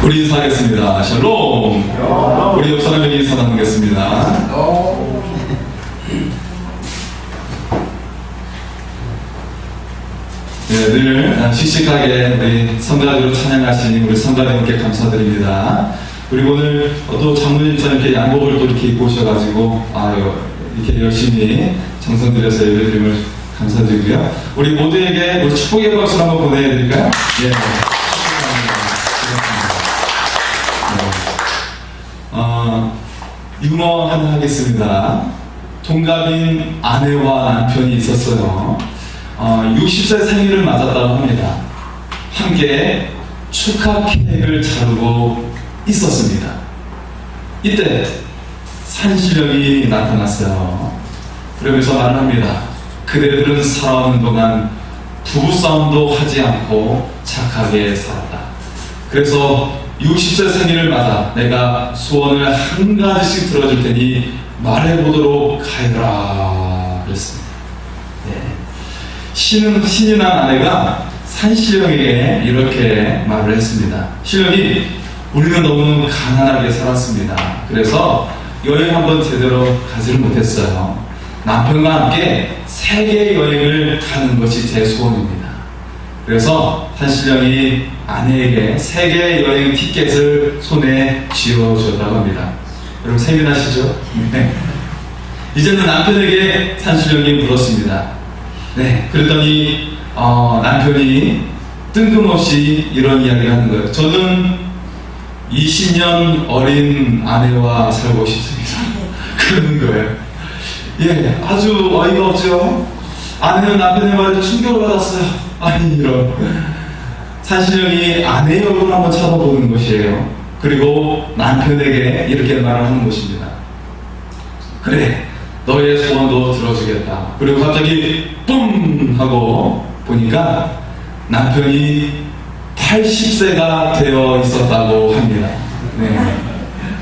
우리 인사하겠습니다. 샬롬. 우리 옆 사람에게 인사 나누겠습니다. 네, 늘 씩씩하게 우리 성가대로 찬양하신 우리 성가대님께 감사드립니다. 그리고 오늘 또 장로님처럼 이렇게 양복을 또 이렇게 입고 오셔가지고 이렇게 열심히 정성 들여서 예배드림을 감사드리고요. 우리 모두에게 우리 축복의 박수를 한번 보내드릴까요? 예. 유머 하나 하겠습니다. 동갑인 아내와 남편이 있었어요. 60세 생일을 맞았다고 합니다. 함께 축하 케이크를 자르고 있었습니다. 이때 산신령이 나타났어요. 그러면서 말을 합니다. 그대들은 살아오는 동안 부부싸움도 하지 않고 착하게 살았다. 그래서 60세 생일을 맞아 내가 소원을 한 가지씩 들어줄 테니 말해보도록 하여라 그랬습니다. 네. 신이 난 아내가 산신령에게 이렇게 말을 했습니다. 신령이 우리는 너무 가난하게 살았습니다. 그래서 여행 한번 제대로 가지를 못했어요. 남편과 함께 세계 여행을 가는 것이 제 소원입니다. 그래서 산신령이 아내에게 세계 여행 티켓을 손에 쥐어주었다고 합니다. 여러분 세민하시죠? 네. 이제는 남편에게 산신령이 물었습니다. 네, 그랬더니 남편이 뜬금없이 이런 이야기를 하는 거예요. 저는 20년 어린 아내와 살고 싶습니다. 그러는 거예요. 예, 아주 어이가 없죠? 아내는 남편의 말에 충격을 받았어요. 아니, 이런. 산신령이 아내의 얼굴을 한번 쳐다보는 것이에요. 그리고 남편에게 이렇게 말을 하는 것입니다. 그래, 너의 소원도 들어주겠다. 그리고 갑자기 뿜 하고 보니까 남편이 80세가 되어 있었다고 합니다. 네.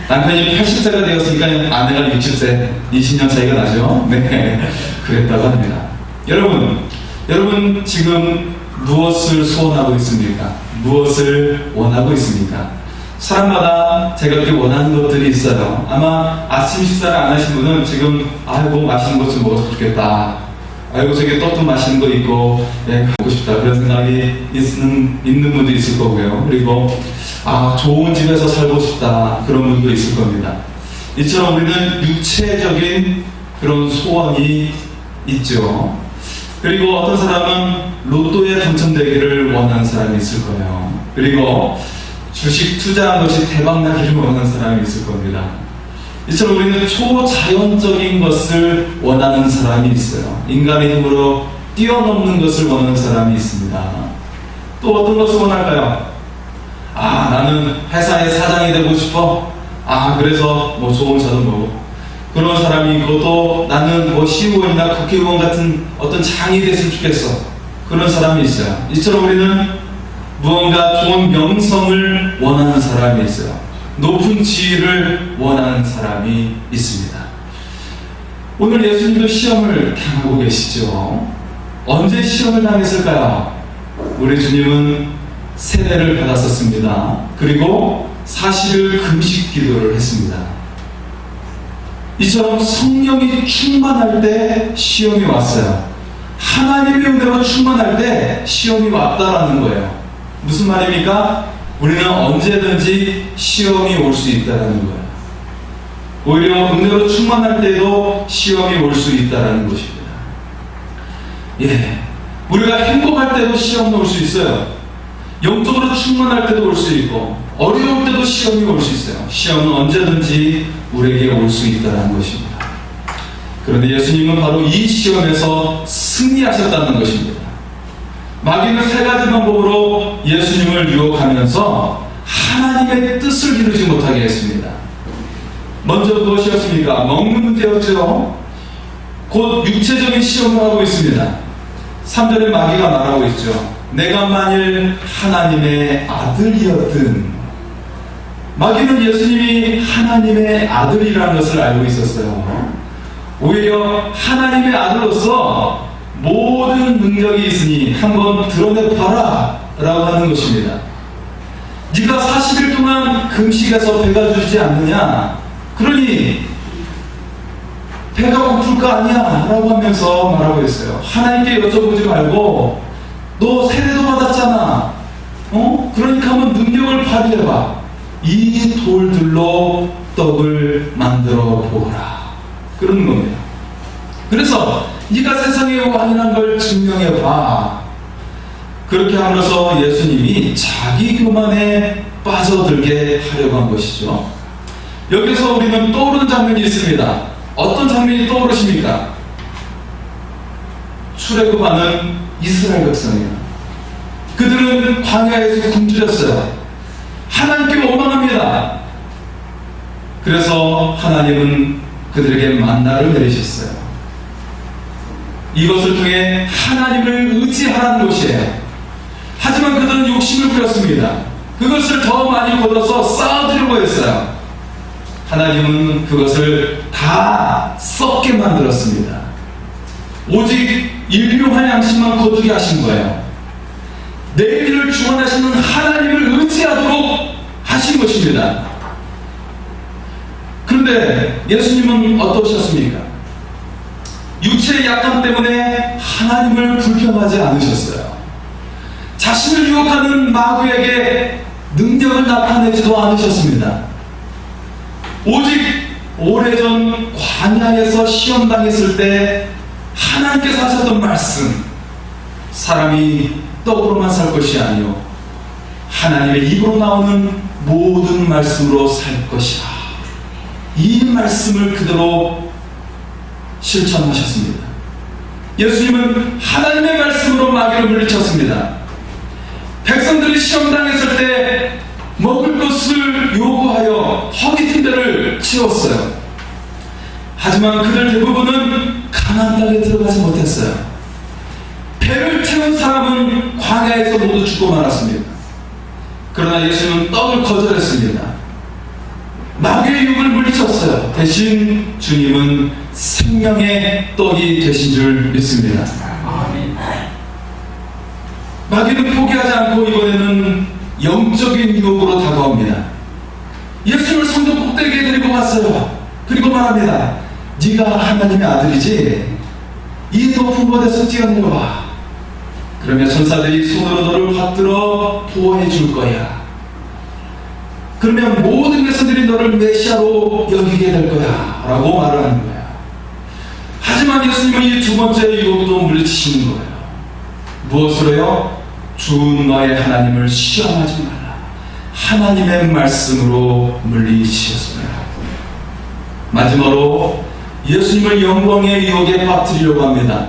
남편이 80세가 되었으니까 아내가 60세, 20년 차이가 나죠. 네, 그랬다고 합니다. 여러분 지금 무엇을 소원하고 있습니까? 무엇을 원하고 있습니까? 사람마다 제가 그렇게 원하는 것들이 있어요. 아마 아침 식사를 안 하신 분은 지금 아이고 맛있는 것 좀 먹어서 좋겠다. 아이고 저기 떡도 맛있는 거 있고 먹고 싶다. 그런 생각이 있는 분도 있을 거고요. 그리고 좋은 집에서 살고 싶다. 그런 분도 있을 겁니다. 이처럼 우리는 육체적인 그런 소원이 있죠. 그리고 어떤 사람은 로또에 당첨되기를 원하는 사람이 있을 거예요. 그리고 주식 투자한 것이 대박나기를 원하는 사람이 있을 겁니다. 이처럼 우리는 초자연적인 것을 원하는 사람이 있어요. 인간의 힘으로 뛰어넘는 것을 원하는 사람이 있습니다. 또 어떤 것을 원할까요? 나는 회사의 사장이 되고 싶어. 그래서 좋은 차도 먹고. 그런 사람이 있고, 또 나는 시의원이나 국회의원 같은 어떤 장이 됐으면 좋겠어. 그런 사람이 있어요. 이처럼 우리는 무언가 좋은 명성을 원하는 사람이 있어요. 높은 지위를 원하는 사람이 있습니다. 오늘 예수님도 시험을 당하고 계시죠. 언제 시험을 당했을까요? 우리 주님은 세례를 받았었습니다. 그리고 40일 금식 기도를 했습니다. 이처럼 성령이 충만할 때 시험이 왔어요. 하나님의 은혜로 충만할 때 시험이 왔다라는 거예요. 무슨 말입니까? 우리는 언제든지 시험이 올 수 있다는 거예요. 오히려 은혜로 충만할 때도 시험이 올 수 있다는 것입니다. 예, 우리가 행복할 때도 시험이 올 수 있어요. 영적으로 충만할 때도 올 수 있고, 어려울 때도 시험이 올 수 있어요. 시험은 언제든지 우리에게 올 수 있다는 것입니다. 그런데 예수님은 바로 이 시험에서 승리하셨다는 것입니다. 마귀는 세 가지 방법으로 예수님을 유혹하면서 하나님의 뜻을 이루지 못하게 했습니다. 먼저 무엇이었습니까? 먹는 문제였죠. 곧 육체적인 시험을 하고 있습니다. 3절에 마귀가 말하고 있죠. 내가 만일 하나님의 아들이었든. 마귀는 예수님이 하나님의 아들이라는 것을 알고 있었어요. 오히려 하나님의 아들로서 모든 능력이 있으니 한번 드러내봐라 라고 하는 것입니다. 네가 40일 동안 금식해서 배가 주지 않느냐? 그러니 배가 고플 거 아니야? 라고 하면서 말하고 있어요. 하나님께 여쭤보지 말고 너 세례도 받았잖아. 그러니까 한번 능력을 발휘해봐. 이 돌들로 떡을 만들어 보거라. 그런 겁니다. 그래서 네가 세상의 왕이라는 걸 증명해봐. 그렇게 하면서 예수님이 자기 교만에 빠져들게 하려고 한 것이죠. 여기서 우리는 떠오르는 장면이 있습니다. 어떤 장면이 떠오르십니까? 출애굽하는 이스라엘 백성이에요. 그들은 광야에서 굶주렸어요. 하나님께 원망합니다. 그래서 하나님은 그들에게 만나를 내리셨어요. 이것을 통해 하나님을 의지하라는 것이에요. 하지만 그들은 욕심을 부렸습니다. 그것을 더 많이 걷어서 쌓아두려고 했어요. 하나님은 그것을 다 썩게 만들었습니다. 오직 일용할 양식만 거두게 하신 거예요. 내일을 주관하시는 하나님을 의지하도록 하신 것입니다. 그런데 예수님은 어떠셨습니까? 육체의 약함 때문에 하나님을 불평하지 않으셨어요. 자신을 유혹하는 마귀에게 능력을 나타내지도 않으셨습니다. 오직 오래전 광야에서 시험당했을 때 하나님께서 하셨던 말씀, 사람이 떡으로만 살 것이 아니요 하나님의 입으로 나오는 모든 말씀으로 살 것이라. 이 말씀을 그대로 실천하셨습니다. 예수님은 하나님의 말씀으로 마귀를 물리쳤습니다. 백성들이 시험당했을 때 먹을 것을 요구하여 허기 튼 데를 채웠어요. 하지만 그들 대부분은 가나안 땅에 들어가지 못했어요. 배를 채운 사람은 광야에서 모두 죽고 말았습니다. 그러나 예수님은 떡을 거절했습니다. 마귀의 유혹을 물리쳤어요. 대신 주님은 생명의 떡이 되신 줄 믿습니다. 마귀는 포기하지 않고 이번에는 영적인 유혹으로 다가옵니다. 예수님을 성전 꼭대기에 데리고 갔어요. 그리고 말합니다. 네가 하나님의 아들이지? 이 높은 곳에서 뛰어내려와. 그러면 천사들이 손으로 너를 받들어 보호해 줄 거야. 그러면 모든 백성들이 너를 메시아로 여기게 될 거야 라고 말을 하는 거야. 하지만 예수님은 이 두 번째 유혹도 물리치시는 거예요. 무엇으로요? 주 너의 하나님을 시험하지 마라. 하나님의 말씀으로 물리치셨습니다. 마지막으로 예수님을 영광의 유혹에 빠뜨리려고 합니다.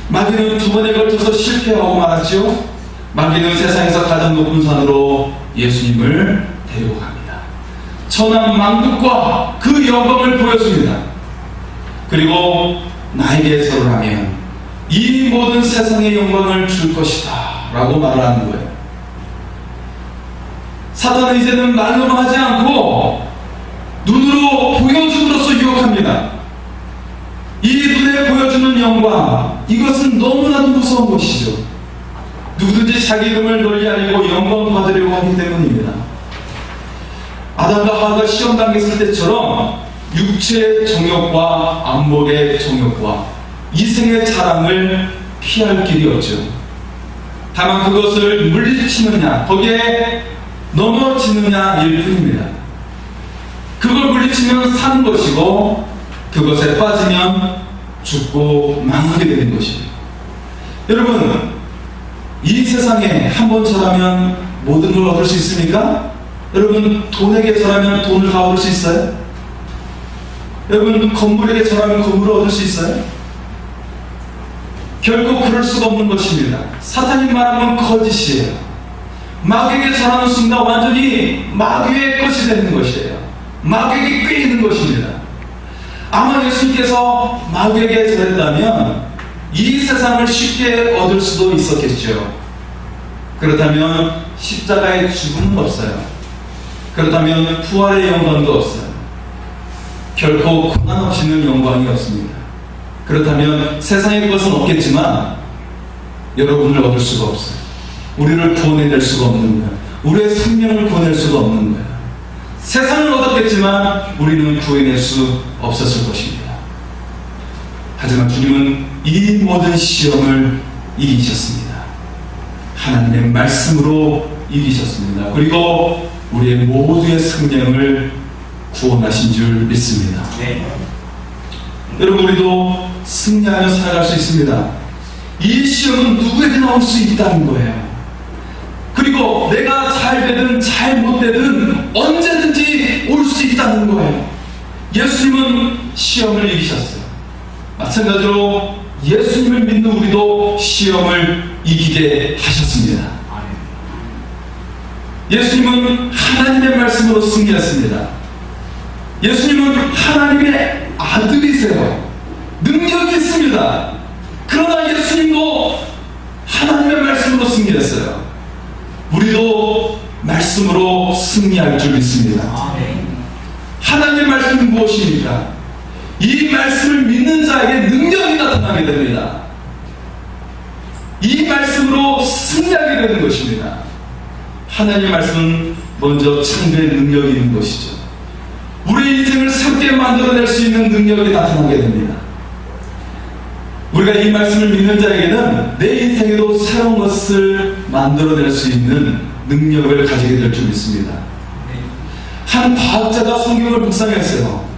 마귀는 두 번에 걸쳐서 실패하고 말았죠. 마귀는 세상에서 가장 높은 산으로 예수님을 데리고 갑니다. 천한 만국과 그 영광을 보여줍니다. 그리고 나에게서를 하면 이 모든 세상의 영광을 줄 것이다 라고 말을 하는 거예요. 사단은 이제는 말로만 하지 않고 눈으로 보여줌으로써 유혹합니다. 이 눈에 보여주는 영광, 이것은 너무나도 무서운 것이죠. 누구든지 자기 이름을 널리 알리고 영광 받으려고 하기 때문입니다. 아담과 하와가 시험 당했을 때처럼 육체의 정욕과 안목의 정욕과 이생의 자랑을 피할 길이 없죠. 다만 그것을 물리치느냐, 거기에 넘어지느냐 일 뿐입니다. 그걸 물리치면 사는 것이고 그것에 빠지면 죽고 망하게 되는 것입니다. 여러분, 이 세상에 한 번 절하면 모든 걸 얻을 수 있습니까? 여러분, 돈에게 절하면 돈을 다 얻을 수 있어요? 여러분, 건물에게 절하면 건물을 얻을 수 있어요? 결코 그럴 수가 없는 것입니다. 사탄이 말하면 거짓이에요. 마귀에게 절하는 순간 완전히 마귀의 것이 되는 것이에요. 마귀에게 꿰이는 것입니다. 아마 예수님께서 마귀에게 절했다면 이 세상을 쉽게 얻을 수도 있었겠죠. 그렇다면 십자가의 죽음은 없어요. 그렇다면 부활의 영광도 없어요. 결코 고난 없이는 영광이 없습니다. 그렇다면 세상의 것은 없겠지만 여러분을 얻을 수가 없어요. 우리를 구원해낼 수가 없는 거예요. 우리의 생명을 구원할 수가 없는 거예요. 세상을 얻었겠지만 우리는 구해낼 수 없었을 것입니다. 하지만 주님은 이 모든 시험을 이기셨습니다. 하나님의 말씀으로 이기셨습니다. 그리고 우리의 모두의 생명을 구원하신 줄 믿습니다. 네. 여러분, 우리도 승리하며 살아갈 수 있습니다. 이 시험은 누구에게나 올 수 있다는 거예요. 그리고 내가 잘 되든 잘 못되든 언제든지 올 수 있다는 거예요. 예수님은 시험을 이기셨어요. 마찬가지로 예수님을 믿는 우리도 시험을 이기게 하셨습니다. 예수님은 하나님의 말씀으로 승리했습니다. 예수님은 하나님의 아들이세요. 능력이 있습니다. 그러나 예수님도 하나님의 말씀으로 승리했어요. 우리도 말씀으로 승리할 줄 믿습니다. 하나님의 말씀은 무엇입니까? 이 말씀을 믿는 자에게 능력이 나타나게 됩니다. 이 말씀으로 승리하게 되는 것입니다. 하나님의 말씀은 먼저 창조의 능력이 있는 것이죠. 우리의 인생을 새롭게 만들어낼 수 있는 능력이 나타나게 됩니다. 우리가 이 말씀을 믿는 자에게는 내 인생에도 새로운 것을 만들어낼 수 있는 능력을 가지게 될 줄 믿습니다. 한 과학자가 성경을 묵상했어요.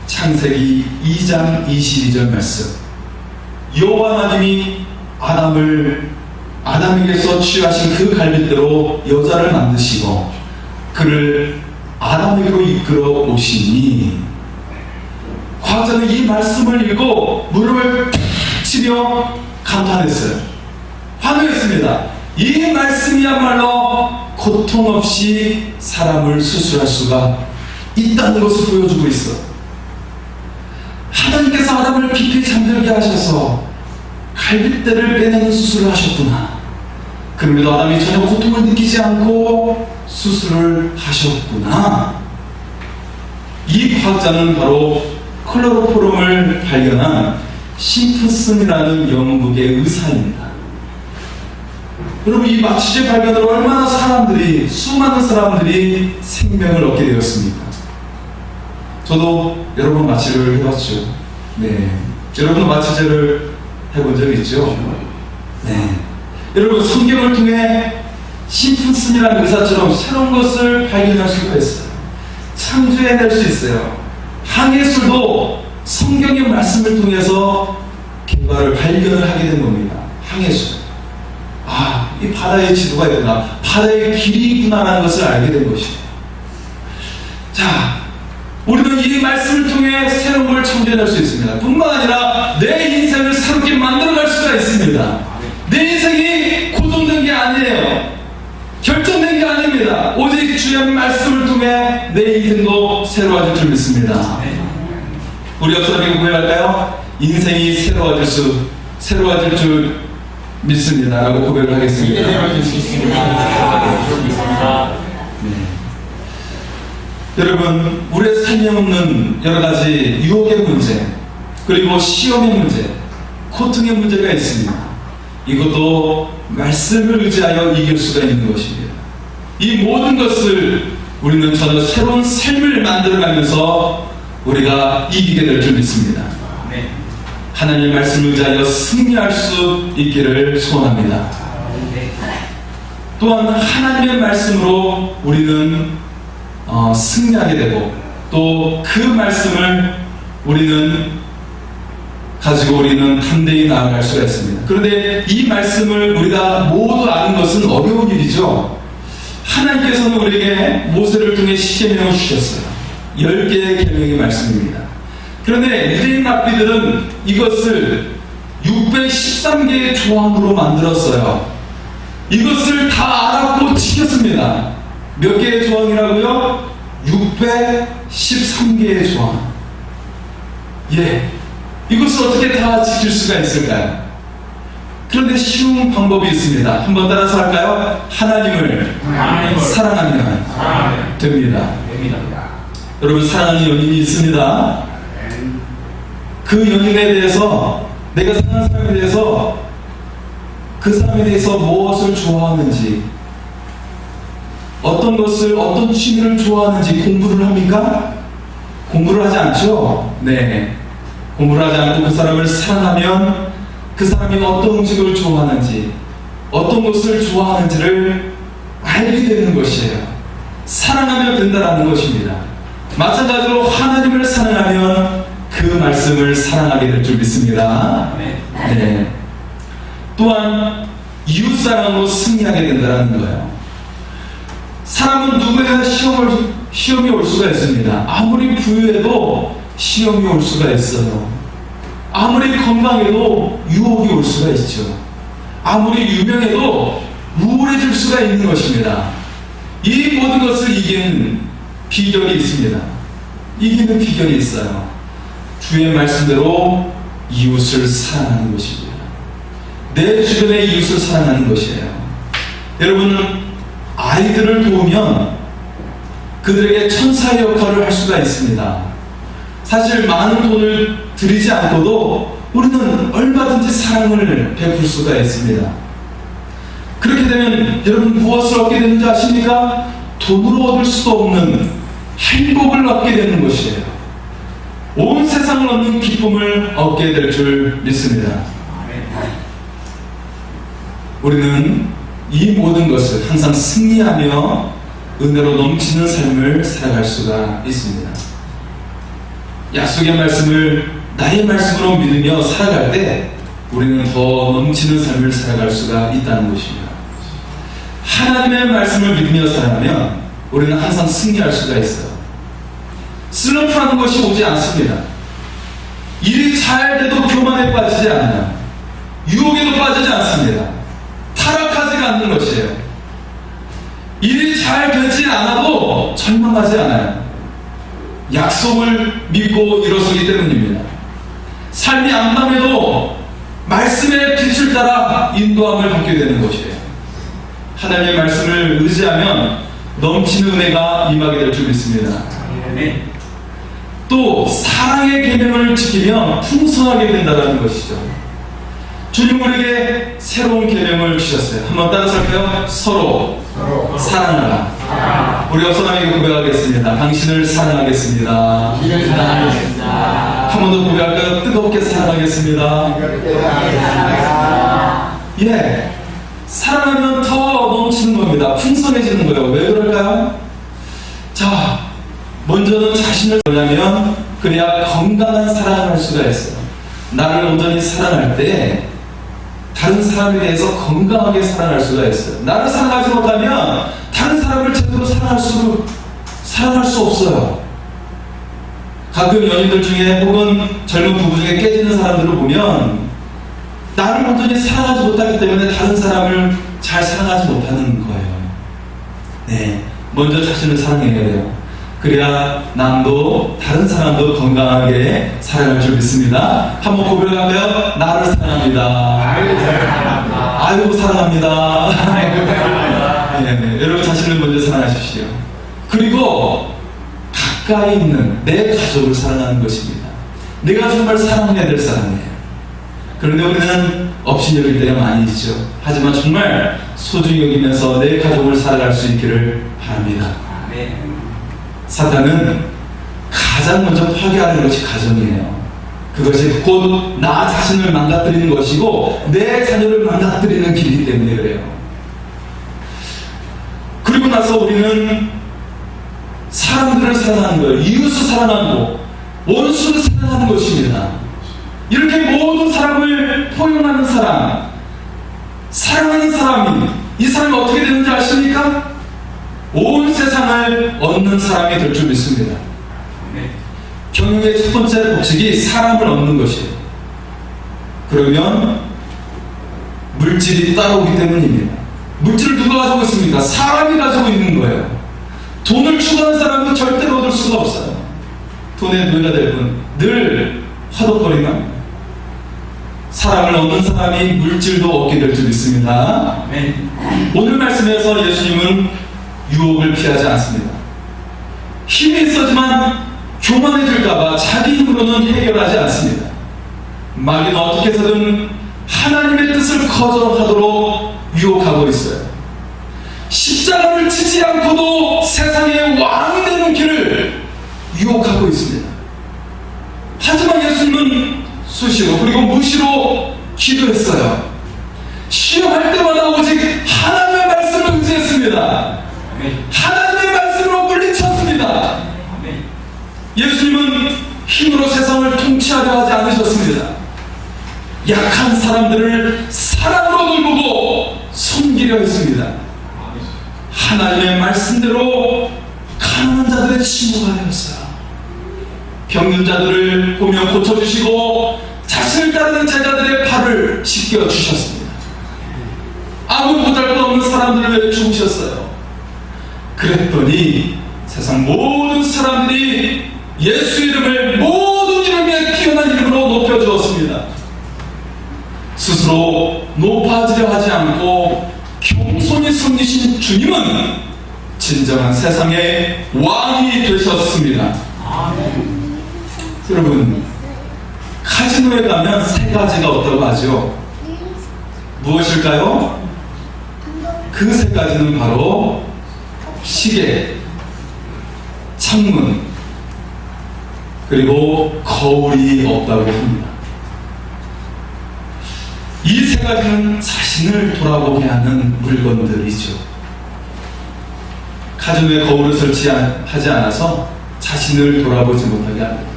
창세기 2장 22절 말씀. 여호와 하나님이 아담에게서 취하신 그 갈빗대로 여자를 만드시고 그를 아담에게로 이끌어 오시니. 과학자는 이 말씀을 읽고 무릎을 치며 감탄했어요. 환호했습니다. 이 말씀이야말로 고통 없이 사람을 수술할 수가 있다는 것을 보여주고 있어. 하나님께서 아담을 깊이 잠들게 하셔서 갈빗대를 빼내는 수술을 하셨구나. 그럼에도 아담이 전혀 고통을 느끼지 않고 수술을 하셨구나. 이 과학자는 바로 클로로폼을 발견한 심프슨이라는 영국의 의사입니다. 여러분, 이 마취제 발견으로 얼마나 수많은 사람들이 생명을 얻게 되었습니까? 저도 여러 번 마취를 해봤죠. 네. 여러분 마취제를 해본 적 있죠? 네. 여러분, 성경을 통해 심프슨이라는 의사처럼 새로운 것을 발견할 수가 있어요. 창조해낼 수 있어요. 항해술도 성경의 말씀을 통해서 발견을 하게 된 겁니다. 항해술. 이 바다의 지도가 있구나. 바다의 길이 있구나라는 것을 알게 된 것이에요. 자, 우리는 이 말씀을 통해 새로운 걸 창조해낼 수 있습니다. 뿐만 아니라 내 인생을 새롭게 만들어갈 수가 있습니다. 내 인생이 고정된 게 아니에요. 결정된 게 아닙니다. 오직 주의 말씀을 통해 내 인생도 새로워질 줄 믿습니다. 우리 옆사람에게 고백할까요? 인생이 새로워질 줄 믿습니다 라고 고백을 하겠습니다. 여러분, 우리의 삶에 없는 여러 가지 유혹의 문제, 그리고 시험의 문제, 고통의 문제가 있습니다. 이것도 말씀을 의지하여 이길 수가 있는 것입니다. 이 모든 것을 우리는 전혀 새로운 삶을 만들어가면서 우리가 이기게 될 줄 믿습니다. 하나님의 말씀을 의지하여 승리할 수 있기를 소원합니다. 또한 하나님의 말씀으로 우리는 승리하게 되고, 또 그 말씀을 우리는 가지고 우리는 담대히 나아갈 수가 있습니다. 그런데 이 말씀을 우리가 모두 아는 것은 어려운 일이죠. 하나님께서는 우리에게 모세를 통해 십계명을 주셨어요. 10개의 계명의 말씀입니다. 그런데 유대인 랍비들은 이것을 613개의 조항으로 만들었어요. 이것을 다 알았고 지켰습니다. 몇 개의 조항이라고요? 613개의 조항. 이것을 어떻게 다 지킬 수가 있을까요? 그런데 쉬운 방법이 있습니다. 한번 따라서 할까요? 하나님을 사랑하면 됩니다. 여러분, 사랑하는 연인이 있습니다. 그 연인에 대해서, 내가 사랑하는 사람에 대해서, 그 사람에 대해서 무엇을 좋아하는지, 어떤 것을, 어떤 취미를 좋아하는지 공부를 합니까? 공부를 하지 않죠? 네. 공부를 하지 않고 그 사람을 사랑하면 그 사람이 어떤 음식을 좋아하는지, 어떤 것을 좋아하는지를 알게 되는 것이에요. 사랑하면 된다라는 것입니다. 마찬가지로 하나님을 사랑하면 그 말씀을 사랑하게 될 줄 믿습니다. 네. 또한 이웃사랑으로 승리하게 된다는 거예요. 사람은 누구에나 시험이 올 수가 있습니다. 아무리 부유해도 시험이 올 수가 있어요. 아무리 건강해도 유혹이 올 수가 있죠. 아무리 유명해도 우울해질 수가 있는 것입니다. 이 모든 것을 이기는 비결이 있습니다. 이기는 비결이 있어요. 주의 말씀대로 이웃을 사랑하는 것입니다. 내 주변의 이웃을 사랑하는 것이에요. 여러분은 아이들을 도우면 그들에게 천사의 역할을 할 수가 있습니다. 사실 많은 돈을 들이지 않고도 우리는 얼마든지 사랑을 베풀 수가 있습니다. 그렇게 되면 여러분 무엇을 얻게 되는지 아십니까? 돈으로 얻을 수도 없는 행복을 얻게 되는 것이에요. 온 세상을 얻는 기쁨을 얻게 될 줄 믿습니다. 우리는 이 모든 것을 항상 승리하며 은혜로 넘치는 삶을 살아갈 수가 있습니다. 약속의 말씀을 나의 말씀으로 믿으며 살아갈 때 우리는 더 넘치는 삶을 살아갈 수가 있다는 것입니다. 하나님의 말씀을 믿으며 살아가면 우리는 항상 승리할 수가 있어요. 슬럼프라는 것이 오지 않습니다. 일이 잘 돼도 교만에 빠지지 않아요. 유혹에도 빠지지 않습니다. 타락하지가 않는 것이에요. 일이 잘 되지 않아도 절망하지 않아요. 약속을 믿고 일어서기 때문입니다. 삶이 암담해도 말씀의 빛을 따라 인도함을 받게 되는 것이에요. 하나님의 말씀을 의지하면 넘치는 은혜가 임하게 될 줄 믿습니다. 또 사랑의 계명을 지키면 풍성하게 된다는 것이죠. 주님 우리에게 새로운 계명을 주셨어요. 한번 따라서할까요? 서로 사랑하라. 우리 옆사람에게 고백하겠습니다. 당신을 사랑하겠습니다. 한 번 더 고백할까요? 뜨겁게 사랑하겠습니다. 예, 사랑하면 더 넘치는 겁니다. 풍성해지는 거예요. 왜 그럴까요? 자, 먼저는 자신을 보려면 그래야 건강한 사랑을 할 수가 있어요. 나를 온전히 사랑할 때 다른 사람에 대해서 건강하게 사랑할 수가 있어요. 나를 사랑하지 못하면 다른 사람을 제대로 사랑할 수 없어요. 가끔 연인들 중에 혹은 젊은 부부 중에 깨지는 사람들을 보면 나를 온전히 사랑하지 못하기 때문에 다른 사람을 잘 사랑하지 못하는 거예요. 네, 먼저 자신을 사랑해야 돼요. 그래야 남도 다른 사람도 건강하게 살아갈 줄 믿습니다. 한번 고백할까요? 나를 사랑합니다. 아이고 사랑합니다. 네, 여러분 자신을 먼저 사랑하십시오. 그리고 가까이 있는 내 가족을 사랑하는 것입니다. 내가 정말 사랑해야 될 사람이에요. 그런데 우리는 없이 여길 때가 많이 있죠. 하지만 정말 소중히 여기면서 내 가족을 살아갈 수 있기를 바랍니다. 사탄은 가장 먼저 파괴하는 것이 가정이에요. 그것이 곧 나 자신을 망가뜨리는 것이고 내 자녀를 망가뜨리는 길이기 때문에 그래요. 그리고 나서 우리는 사람들을 사랑하는 거예요. 이웃을 사랑하고 원수를 사랑하는 것입니다. 이렇게 모든 사람을 포용하는 사람, 사랑하는 사람이 이 사람이 어떻게 되는지 아십니까? 온 세상을 얻는 사람이 될 줄 믿습니다. 경영의 첫 번째 법칙이 사람을 얻는 것이에요. 그러면 물질이 따라오기 때문입니다. 물질을 누가 가지고 있습니까? 사람이 가지고 있는 거예요. 돈을 추구하는 사람은 절대로 얻을 수가 없어요. 돈의 노예가 될 뿐 늘 화덕거리만 사랑을 얻는 사람이 물질도 얻게 될 줄 믿습니다. 오늘 말씀에서 예수님은 유혹을 피하지 않습니다. 힘이 있었지만 교만해질까봐 자기 힘으로는 해결하지 않습니다. 마귀는 어떻게 해서든 하나님의 뜻을 거절하도록 유혹하고 있어요. 십자가를 지지 않고도 세상의 왕이 되는 길을 유혹하고 있습니다. 하지만 예수님은 수시로 그리고 무시로 기도했어요. 시험할 때마다 오직 하나님의 말씀을 의지했습니다. 하나님의 말씀으로 물리쳤습니다. 예수님은 힘으로 세상을 통치하려 하지 않으셨습니다. 약한 사람들을 사랑으로 돌보고 섬기려 했습니다. 하나님의 말씀대로 가난한 자들의 친구가 되었어요. 병든 자들을 보며 고쳐주시고 자신을 따르는 제자들의 발을 씻겨주셨습니다. 아무 보잘것없는 사람들을 위해 죽으셨어요. 그랬더니 세상 모든 사람들이 예수 이름을 모든 이름에 뛰어난 이름으로 높여주었습니다. 스스로 높아지려 하지 않고 겸손히 섬기신 주님은 진정한 세상의 왕이 되셨습니다. 여러분, 카지노에 가면 세 가지가 없다고 하죠. 무엇일까요? 그 세 가지는 바로 시계, 창문, 그리고 거울이 없다고 합니다. 이 세 가지는 자신을 돌아보게 하는 물건들이죠. 카지노에 거울을 설치하지 않아서 자신을 돌아보지 못하게 합니다.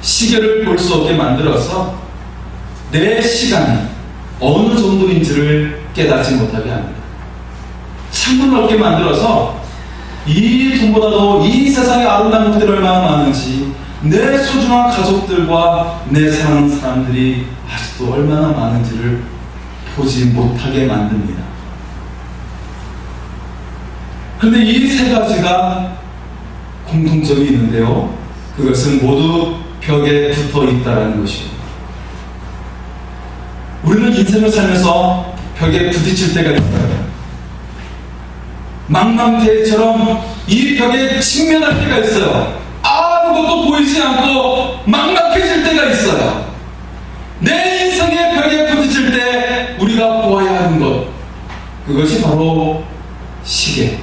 시계를 볼 수 없게 만들어서 내 시간이 어느 정도인지를 깨닫지 못하게 합니다. 창문을 없게 만들어서 이 돈보다도 이 세상의 아름다운 것들이 얼마나 많은지, 내 소중한 가족들과 내 사랑하는 사람들이 아직도 얼마나 많은지를 보지 못하게 만듭니다. 그런데 이 세 가지가 공통점이 있는데요, 그것은 모두 벽에 붙어 있다는 것입니다. 우리는 인생을 살면서 벽에 부딪힐 때가 있어요. 망망대해처럼 이 벽에 직면할 때가 있어요. 아무것도 보이지 않고 막막해질 때가 있어요. 내 인생의 벽에 부딪힐 때 우리가 보아야 하는 것, 그것이 바로 시계,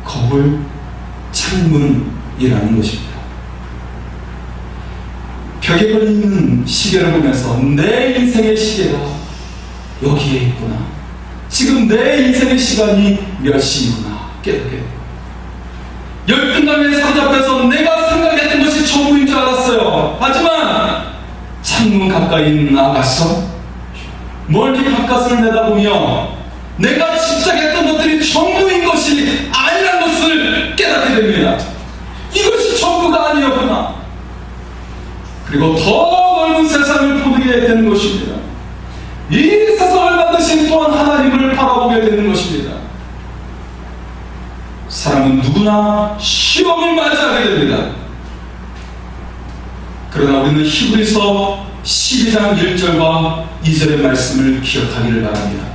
거울, 창문이라는 것입니다. 벽에 걸리는 시계를 보면서 내 인생의 시계가 여기에 있구나, 지금 내 인생의 시간이 몇 시구나 깨닫게 됩니다. 열등감에 사로잡혀서 내가 생각했던 것이 전부인 줄 알았어요. 하지만 창문 가까이 나가서 멀리 바깥을 내다보며 내가 집착했던 것들이 전부인 것이 아니라는 것을 깨닫게 됩니다. 이것이 전부가 아니었구나. 그리고 더 넓은 세상을 보게 되는 것입니다. 이 세상을 만드신 또한 하나님을 바라보게 되는 것입니다. 사람은 누구나 시험을 맞이하게 됩니다. 그러나 우리는 히브리서 12장 1절과 2절의 말씀을 기억하기를 바랍니다.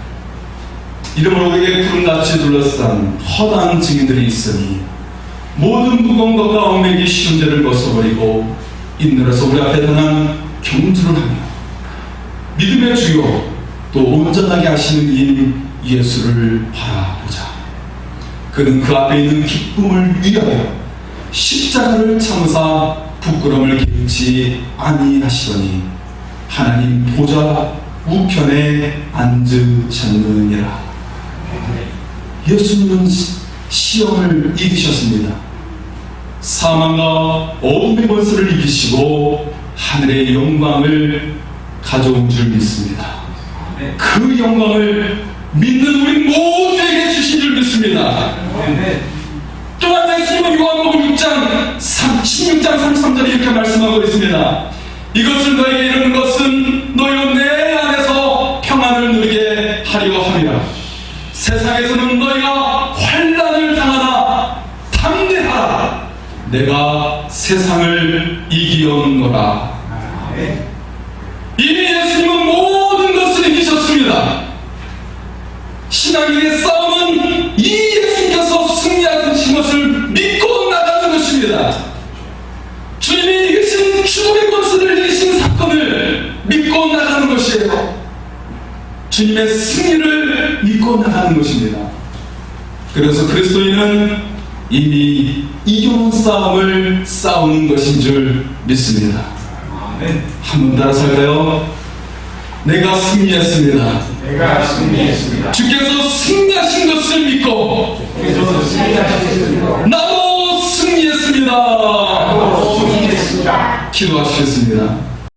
이름으로 우리에게 구름같이 둘러싼 허다한 증인들이 있으니 모든 무거운 것과 얽매기 쉬운 죄를 벗어버리고 인내로서 우리 앞에 당한 경주를 하며 믿음의 주요 또 온전하게 하시는 이인 예수를 바라보자. 그는 그 앞에 있는 기쁨을 위하여 십자가를 참으사 부끄러움을 개의치 아니하시더니 하나님 보좌 우편에 앉으셨느니라. 예수님은 시험을 이기셨습니다. 사망과 어둠의 권세를 이기시고 하늘의 영광을 가져온 줄 믿습니다. 그 영광을 믿는 우리 모두에게 주신 줄 믿습니다. 또한 예수님은 요한복음 16장 33절에 이렇게 말씀하고 있습니다. 이것을 너에게 이르는 것은 너희가 내 안에서 평안을 누리게 하려 함이라. 세상에서는 너희가 환난을 당하나 담대하라. 내가 세상을 이기었노라. 이미 예수님은 모든 것을 이기셨습니다. 신앙인의 싸움은 이 예수님께서 승리하신 것을 믿고 나가는 것입니다. 주님이 이기신 추독의 권세를 이기신 사건을 믿고 나가는 것이에요. 주님의 승리를 믿고 나가는 것입니다. 그래서 그리스도인은 이미 이겨온 싸움을 싸우는 것인 줄 믿습니다. 한 번 따라 살까요? 내가 승리했습니다. 내가 승리했습니다. 주께서 승리하신 것을 믿고 주께서 승리하신 것을 나도 승리했습니다. 나도 승리했습니다. 기도하시겠습니다.